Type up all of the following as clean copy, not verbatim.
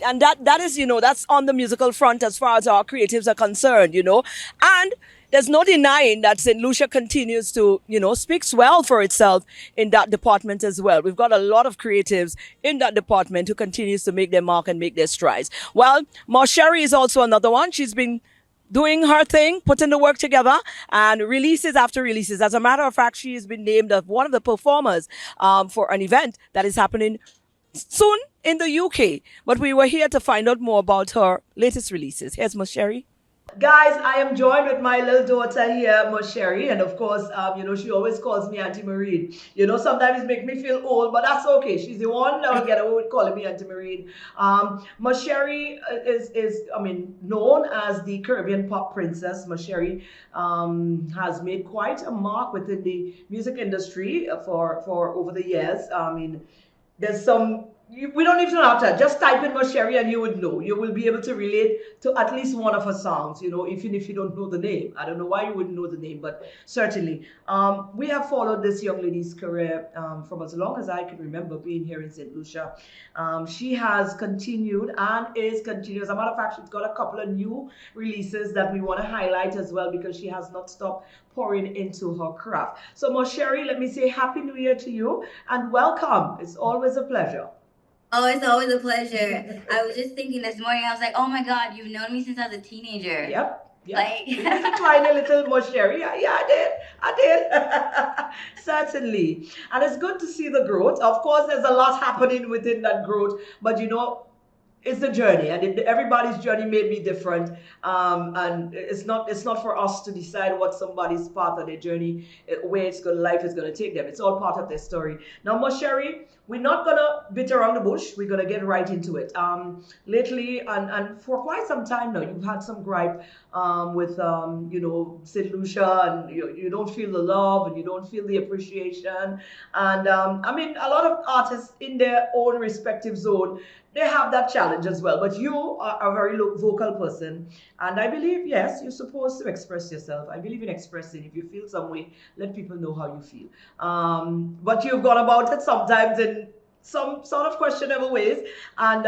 Right. And that is, that's on the musical front as far as our creatives are concerned, And there's no denying that St. Lucia continues to, speaks well for itself in that department as well. We've got a lot of creatives in that department who continues to make their mark and make their strides. Well, Mon Cherie is also another one. She's been doing her thing, putting the work together, and releases after releases. As a matter of fact, she has been named as one of the performers for an event that is happening soon in the UK. But we were here to find out more about her latest releases. Here's Mon Cherie. Guys, I am joined with my little daughter here, Mon Cherie, and of course, she always calls me Auntie Marine. Sometimes it makes me feel old, but that's okay. She's the one that will get away with calling me Auntie Marine. Mon Cherie is known as the Caribbean pop princess. Mon Cherie has made quite a mark within the music industry for over the years. There's some we don't even have to just type in Mon Cherie and you would know. You will be able to relate to at least one of her songs, even if you don't know the name. I don't know why you wouldn't know the name, but certainly. We have followed this young lady's career from as long as I can remember being here in St. Lucia. She has continued and is continuing. As a matter of fact, she's got a couple of new releases that we want to highlight as well because she has not stopped pouring into her craft. So Mon Cherie, let me say Happy New Year to you and welcome. It's always a pleasure. Oh, it's always a pleasure. I was just thinking this morning, I was like, oh my God, you've known me since I was a teenager. Yep. Like, tiny little Mon Cherie. Yeah, I did. Certainly. And it's good to see the growth. Of course, there's a lot happening within that growth, but it's a journey, and everybody's journey may be different, and it's not for us to decide what somebody's path of their journey, where life is gonna take them. It's all part of their story. Now, Mon Cherie, we're not gonna beat around the bush. We're gonna get right into it. Lately, and for quite some time now, you've had some gripe with St. Lucia, and you don't feel the love and you don't feel the appreciation, and a lot of artists in their own respective zone, they have that challenge as well. But you are a very vocal person. And I believe, yes, you're supposed to express yourself. I believe in expressing. If you feel some way, let people know how you feel. But you've gone about it sometimes in some sort of questionable ways. And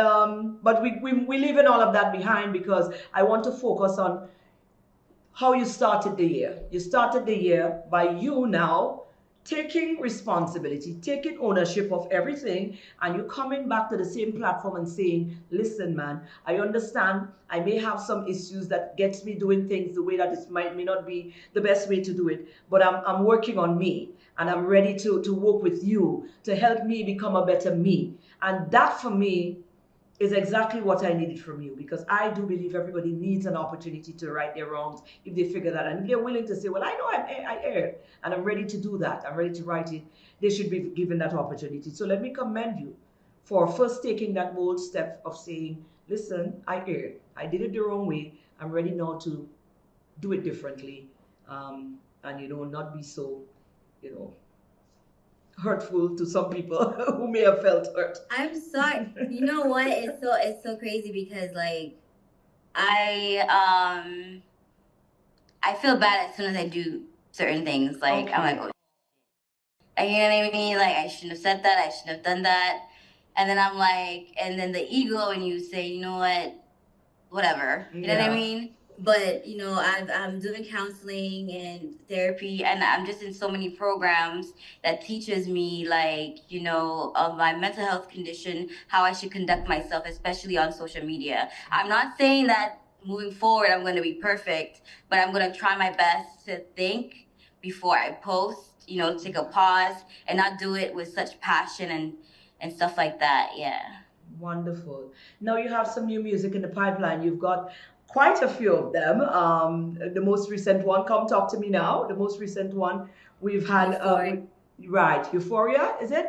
but we leaving all of that behind because I want to focus on how you started the year. You started the year by you now taking responsibility, taking ownership of everything, and you coming back to the same platform and saying, listen, man, I understand I may have some issues that gets me doing things the way that it may not be the best way to do it, but I'm working on me, and I'm ready to work with you to help me become a better me. And that for me is exactly what I needed from you, because I do believe everybody needs an opportunity to right their wrongs if they figure that, and if they're willing to say, well, I know I erred and I'm ready to do that, I'm ready to write it, they should be given that opportunity. So let me commend you for first taking that bold step of saying, listen, I erred, I did it the wrong way, I'm ready now to do it differently, and not be so hurtful to some people who may have felt hurt. I'm sorry. You know what? It's so crazy because like I feel bad as soon as I do certain things. Like okay. I'm like, oh, you know what I mean? Like I shouldn't have said that. I shouldn't have done that. And then I'm like, and then the ego, and you say, you know what, whatever. You know what I mean? But I'm doing counseling and therapy, and I'm just in so many programs that teaches me of my mental health condition, how I should conduct myself, especially on social media. I'm not saying that moving forward I'm going to be perfect, but I'm going to try my best to think before I post, take a pause and not do it with such passion and stuff like that. Yeah. Wonderful. Now you have some new music in the pipeline. You've got quite a few of them. The most recent one, Come Talk to Me Now. The most recent one we've had, Euphoria, is it?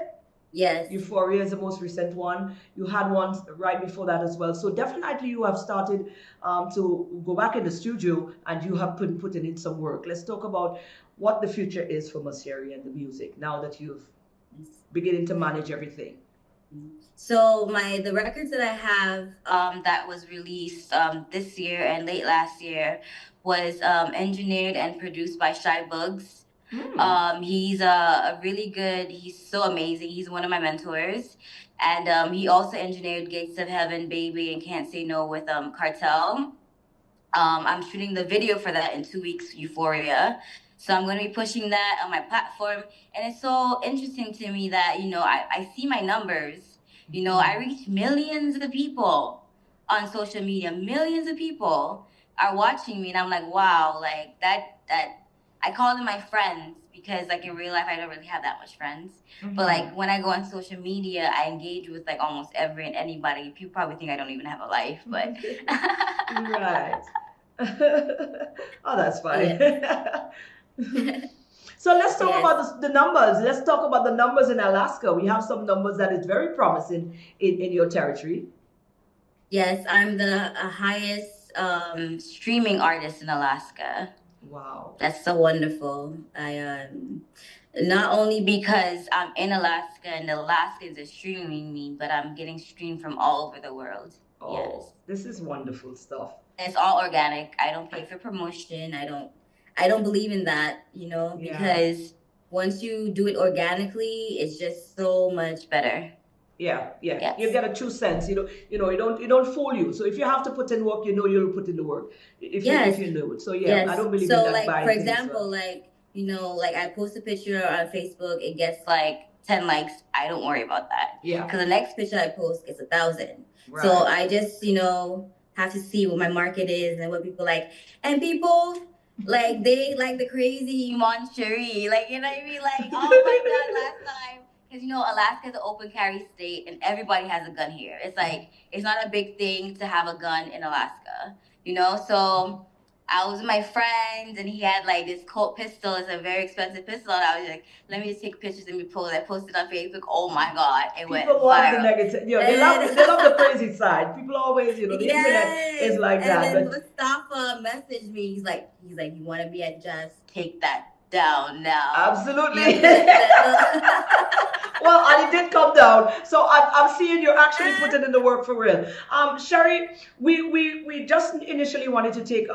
Yes. Euphoria is the most recent one. You had one right before that as well. So definitely you have started to go back in the studio and you have been putting in some work. Let's talk about what the future is for Mon Cherie and the music now that you've beginning to manage everything. So the records that I have that was released this year and late last year was engineered and produced by Shy Bugs. He's a really good. He's so amazing. He's one of my mentors, and he also engineered Gates of Heaven, Baby, and Can't Say No with Cartel. I'm shooting the video for that in 2 weeks, Euphoria. So I'm going to be pushing that on my platform. And it's so interesting to me that, I see my numbers. I reach millions of people on social media. Millions of people are watching me. And I'm like, wow, like that I call them my friends because like in real life, I don't really have that much friends. But like when I go on social media, I engage with like almost every and anybody. People probably think I don't even have a life, but Right. Oh, that's fine. Yeah. So let's talk Yes. about the numbers. Let's talk about the numbers in Alaska. We have some numbers that is very promising in your territory. Yes, I'm the highest streaming artist in Alaska. Wow. That's so wonderful. Not only because I'm in Alaska and the Alaskans are streaming me, but I'm getting streamed from all over the world. Oh, Yes. this is wonderful stuff. It's all organic. I don't pay for promotion. I don't believe in that, Yeah. because once you do it organically, it's just so much better. Yeah. Yes. You get a true sense. You don't fool you. So if you have to put in work, you'll put in the work. If Yes. you know it. So yeah, Yes. I don't believe So in that like buying for things, example, like like I post a picture on Facebook, it gets like 10 likes. I don't worry about that. Yeah. Because the next picture I post gets 1,000. Right. So I just have to see what my market is and what people like. And people like they like the crazy Mon Cherie. Like you know what I mean? Like, oh my god, last time. Because Alaska is an open carry state and everybody has a gun here. It's like it's not a big thing to have a gun in Alaska. So I was with my friends and he had like this Colt pistol. It's a very expensive pistol. And I was like, let me just take pictures and I posted on Facebook. Oh my god, it went People love the viral. negative. They love the crazy side. People always, the internet is like that. And then But Mustafa messaged me. He's like, you want to be at Just? Take that down now. Absolutely. Well, and it did come down. So I'm seeing you're actually putting in the work for real. Cherie, we just initially wanted to take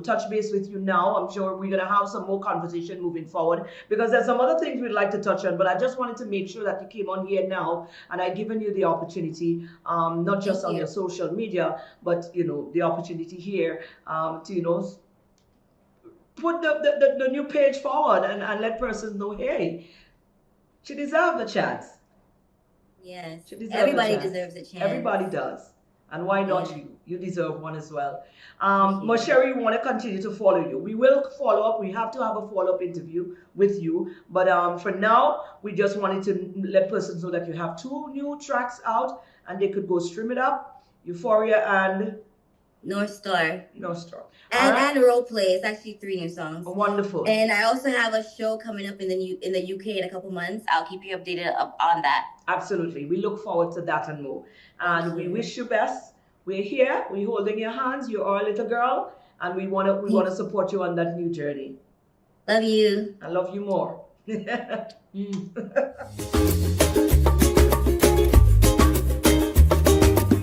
touch base with you now. I'm sure we're gonna have some more conversation moving forward because there's some other things we'd like to touch on. But I just wanted to make sure that you came on here now and I've given you the opportunity, not just on your social media, but the opportunity here to put the new page forward and let persons know, hey, she deserves a chance. Yes. Everybody deserves a chance. Everybody does. And why not you? You deserve one as well. Mon Cherie, we want to continue to follow you. We will follow up. We have to have a follow-up interview with you. But for now, we just wanted to let persons know that you have 2 new tracks out and they could go stream it up. Euphoria and North Star. And Role Play. It's actually 3 new songs. Wonderful. And I also have a show coming up in the UK in a couple months. I'll keep you updated on that. Absolutely. We look forward to that and more. And we wish you best. We're here. We're holding your hands. You're our little girl. And we wanna support you on that new journey. Love you. I love you more.